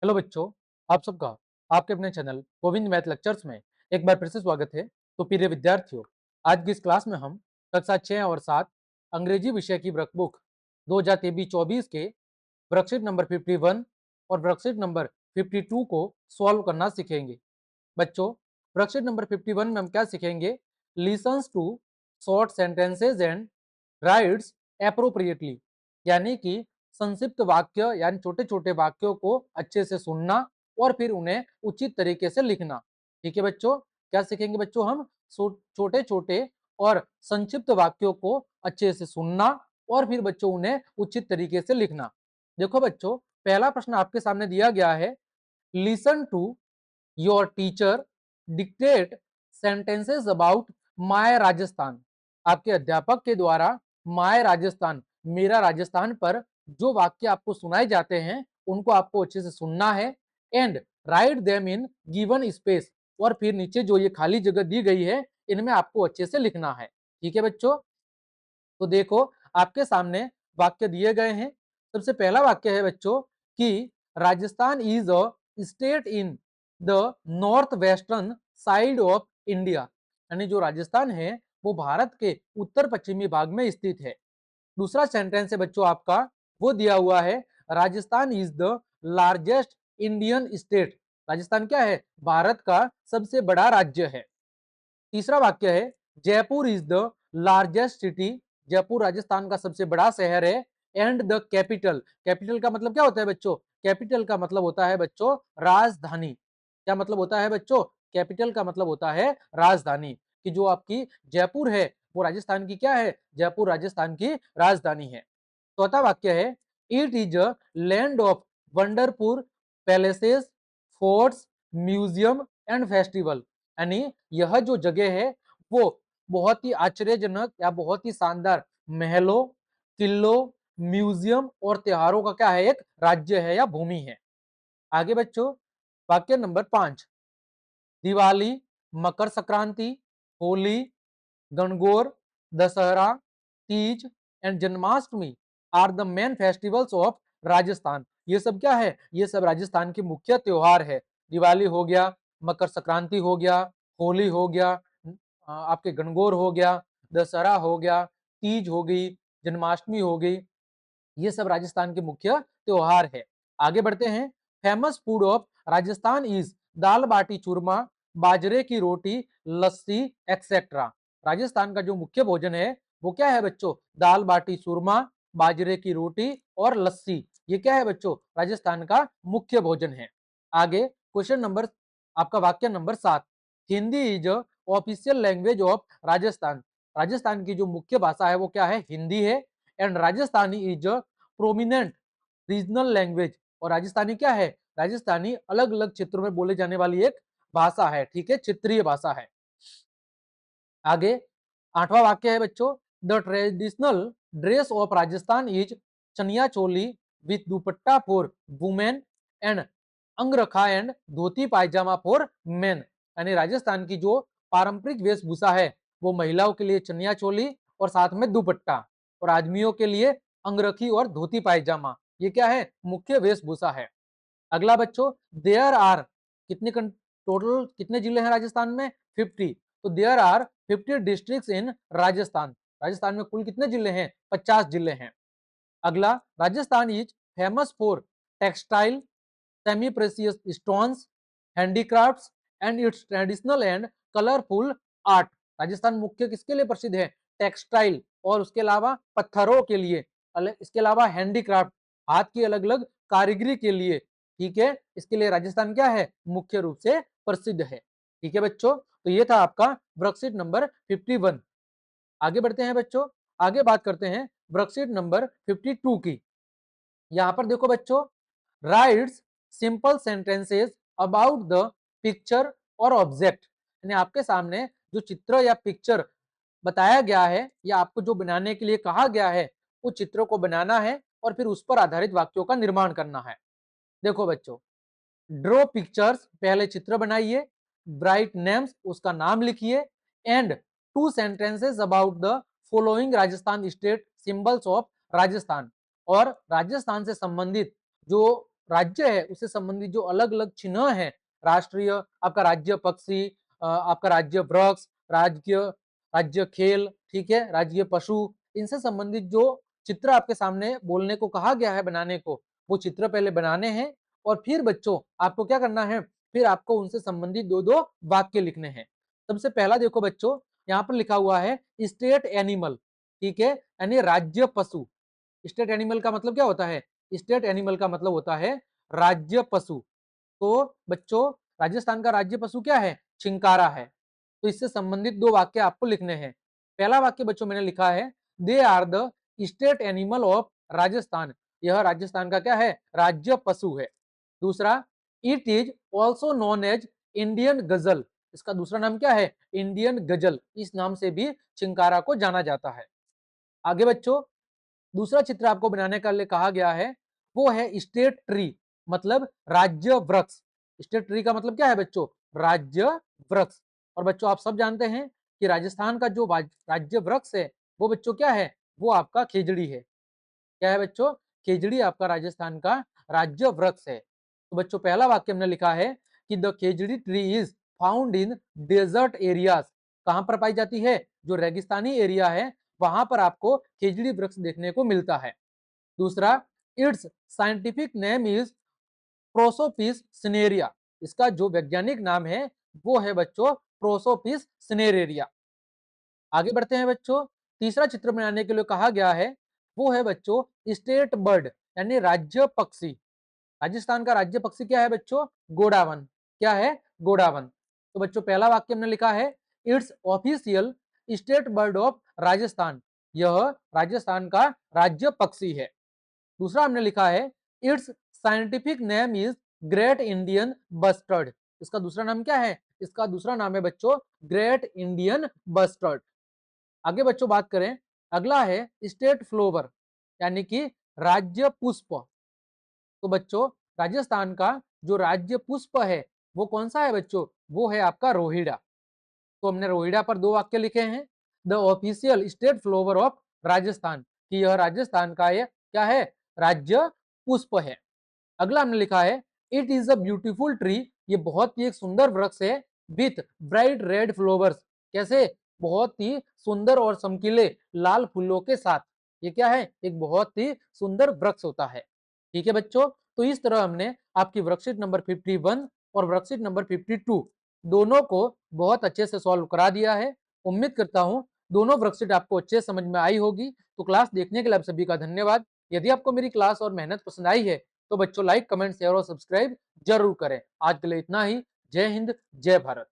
Hello बच्चों, आप सबका आपके अपने चैनल गोविंद मैथ लेक्चर्स में एक बार फिर से स्वागत है। तो प्रिय विद्यार्थियों, आज की इस क्लास में हम कक्षा 6 और 7 अंग्रेजी विषय की वर्कबुक 2023-24 के वर्कशीट नंबर 51 और वर्कशीट नंबर 52 को सॉल्व करना सीखेंगे। बच्चों, वर्कशीट नंबर 51 में हम क्या सीखेंगे? Listens to short sentences and writes appropriately, यानी कि संक्षिप्त वाक्य यानी छोटे छोटे वाक्यों को अच्छे से सुनना और फिर उन्हें उचित तरीके से लिखना। ठीक है बच्चों, क्या सीखेंगे बच्चों? हम छोटे छोटे और संक्षिप्त वाक्यों को अच्छे से सुनना और फिर बच्चों उन्हें उचित तरीके से लिखना। देखो बच्चों, पहला प्रश्न आपके सामने दिया गया है। Listen to your teacher dictate sentences about my Rajasthan. आपके अध्यापक के द्वारा माय राजस्थान, मेरा राजस्थान पर जो वाक्य आपको सुनाए जाते हैं उनको आपको अच्छे से सुनना है। And write them in given space, और फिर नीचे जो ये खाली जगह दी गई है इनमें आपको अच्छे से लिखना है। ठीक है बच्चों, तो देखो आपके सामने वाक्य दिए गए हैं। सबसे पहला वाक्य है बच्चों कि Rajasthan is a state in the north western side of India, यानी जो राजस्थान है वो भारत के उत्तर पश्चिमी भाग में स्थित है। दूसरा सेंटेंस है बच्चों आपका, वो दिया हुआ है Rajasthan is the largest Indian state. Rajasthan क्या है? भारत का सबसे बड़ा राज्य है। तीसरा वाक्य है Jaipur is the largest city, Jaipur Rajasthan का सबसे बड़ा शहर है। एंड द कैपिटल, कैपिटल का मतलब क्या होता है बच्चों? कैपिटल का मतलब होता है बच्चों राजधानी। क्या मतलब होता है बच्चों? कैपिटल का मतलब होता है राजधानी। कि जो आपकी जयपुर है वो राजस्थान की क्या है? जयपुर राजस्थान की राजधानी है। चौथा वाक्य है it is a land of wonderful palaces, forts, museum and festival, यानी यह जो जगह है वो बहुत ही आश्चर्यजनक या बहुत ही शानदार महलों, किलों, म्यूजियम और त्योहारों का क्या है? एक राज्य है या भूमि है। आगे बच्चों, वाक्य number 5, Diwali, Makar Sankranti, Holi, Gangaur, Dussehra, Teej and Janmashtami are the main festivals of Rajasthan. ये सब क्या है? ये सब राजस्थान के मुख्य त्योहार है। दिवाली हो गया, मकर संक्रांति हो गया, होली हो गया, आपके गणगौर हो गया, दशहरा हो गया, तीज हो गई, जन्माष्टमी हो गई, ये सब राजस्थान के मुख्य त्योहार है। आगे बढ़ते हैं। Famous food of Rajasthan is dal baati churma, बाजरे की रोटी, लस्सी एक्सेट्रा। राजस्थान का जो मुख्य भोजन है वो क्या है बच्चों? दाल बाटी चूरमा, बाजरे की रोटी और लस्सी। ये क्या है बच्चों? राजस्थान का मुख्य भोजन है। आगे क्वेश्चन नंबर, आपका वाक्य number 7, Hindi is official language of Rajasthan. Rajasthan की जो मुख्य भाषा है वो क्या है? हिंदी है। And Rajasthani is prominent regional language, और राजस्थानी क्या है? राजस्थानी अलग अलग क्षेत्रों में बोले जाने वाली एक भाषा है। ठीक है, क्षेत्रीय भाषा है। आगे 8वां वाक्य है बच्चों, the traditional dress of Rajasthan is chaniya choli with dupatta for women and angrakha and dhoti pajama for men, यानी राजस्थान की जो पारंपरिक वेशभूषा है वो महिलाओं के लिए चनिया चोली और साथ में दुपट्टा, और आदमियों के लिए अंगरखी और धोती पायजामा। ये क्या है? मुख्य वेशभूषा है। अगला बच्चों, देयर आर कितने टोटल कितने जिले हैं राजस्थान में? 50। तो देयर आर 50 डिस्ट्रिक्ट्स इन राजस्थान। राजस्थान में कुल कितने जिले हैं? 50 जिले हैं। अगला, Rajasthan is famous for textile, semi precious stones, handicrafts and it's traditional and colourful art. Rajasthan मुख्य किसके लिए प्रसिद्ध है? टेक्सटाइल और उसके अलावा पत्थरों के लिए, इसके अलावा हैंडीक्राफ्ट, हाथ की अलग अलग कारीगरी के लिए। ठीक है, इसके लिए राजस्थान क्या है? मुख्य रूप से प्रसिद्ध है। ठीक है बच्चों, तो ये था आपका वर्कशीट नंबर 51। आगे बढ़ते हैं बच्चों, आगे बात करते हैं वर्कशीट नंबर 52 की। यहां पर देखो बच्चों, rights simple sentences about the picture और ऑब्जेक्ट, यानी आपके सामने जो चित्र या पिक्चर बताया गया है या आपको जो बनाने के लिए कहा गया है उस चित्र को बनाना है और फिर उस पर आधारित वाक्यों का निर्माण करना है। देखो बच्चों, ड्रॉ पिक्चर्स, पहले चित्र बनाइए, ब्राइट नेम्स, उसका नाम लिखिए, and two sentences about the following Rajasthan state symbols of Rajasthan, और राजस्थान से संबंधित जो राज्य है उससे संबंधित जो अलग अलग चिन्ह है, राष्ट्रीय, आपका राज्य पक्षी, आपका राज्य वृक्ष, राज्य राज्य खेल, ठीक है, राज्य पशु, इनसे संबंधित जो चित्र आपके सामने बोलने को कहा गया है बनाने को, वो चित्र पहले बनाने हैं और फिर बच्चों आपको क्या करना है, फिर आपको उनसे संबंधित दो दो वाक्य लिखने हैं। सबसे पहला देखो बच्चों, यहाँ पर लिखा हुआ है स्टेट एनिमल, ठीक है, यानी राज्य पशु। स्टेट एनिमल का मतलब क्या होता है? स्टेट एनिमल का मतलब होता है राज्य पशु। तो बच्चों राजस्थान का राज्य पशु क्या है? चिंकारा है। तो इससे संबंधित दो वाक्य आपको लिखने हैं। पहला वाक्य बच्चों मैंने लिखा है, they are the state animal of Rajasthan. यह राजस्थान का क्या है? राज्य पशु है। दूसरा, it is also known as Indian gazelle. इसका दूसरा नाम क्या है? इंडियन गजल। इस नाम से भी चिंकारा को जाना जाता है। आगे बच्चों दूसरा चित्र आपको बनाने के लिए कहा गया है, वो है स्टेट ट्री, मतलब राज्य वृक्ष। स्टेट ट्री का मतलब क्या है बच्चों? राज्य वृक्ष। और बच्चों आप सब जानते हैं कि राजस्थान का जो राज्य वृक्ष है वो बच्चों क्या है? वो आपका खेजड़ी है। क्या है बच्चों? खेजड़ी आपका राजस्थान का राज्य वृक्ष है। तो बच्चों पहला वाक्य हमने लिखा है कि the khejri tree is found in desert areas. कहां पर पाई जाती है? जो रेगिस्तानी एरिया है वहां पर आपको खेजड़ी वृक्ष देखने को मिलता है। दूसरा, it's scientific name is Prosopis सिनेरिया। इसका जो वैज्ञानिक नाम है वो है बच्चों प्रोसोपिस सिनेरेरिया। आगे बढ़ते हैं बच्चों, तीसरा चित्र बनाने के लिए कहा गया है, वो है बच्चों स्टेट बर्ड, यानी राज्य पक्षी। राजस्थान का राज्य पक्षी क्या है बच्चों? गोडावन। क्या है? गोडावन। तो बच्चों पहला वाक्य हमने लिखा है, it's official state bird of Rajasthan. यह राजस्थान का राज्य पक्षी है। दूसरा हमने लिखा है, it's scientific name is great Indian bustard. इसका दूसरा नाम क्या है? इसका दूसरा नाम है बच्चों ग्रेट इंडियन बस्टर्ड। आगे बच्चों बात करें, अगला है स्टेट फ्लोवर, यानी कि राज्य पुष्प। तो बच्चों राजस्थान का जो राज्य पुष्प है वो कौन सा है बच्चों? वो है आपका रोहिड़ा। तो हमने रोहिड़ा पर दो वाक्य लिखे हैं, the official state flower of Rajasthan, कि यह राजस्थान का ये क्या है? राज्य पुष्प है। अगला हमने लिखा है, it is a beautiful tree. ये बहुत ही एक सुंदर वृक्ष है, विथ ब्राइट रेड फ्लावर्स। कैसे? बहुत ही सुंदर और चमकीले लाल फूलों के साथ। ये क्या है? एक बहुत ही सुंदर वृक्ष होता है। ठीक है बच्चों, तो इस तरह हमने आपकी वर्कशीट नंबर 51 और वर्कशीट नंबर 52 दोनों को बहुत अच्छे से सॉल्व करा दिया है। उम्मीद करता हूँ दोनों वर्कशीट आपको अच्छे समझ में आई होगी। तो क्लास देखने के लिए आप सभी का धन्यवाद। यदि आपको मेरी क्लास और मेहनत पसंद आई है तो बच्चों लाइक, कमेंट, शेयर और सब्सक्राइब जरूर करें। आज के लिए इतना ही। जय हिंद, जय भारत।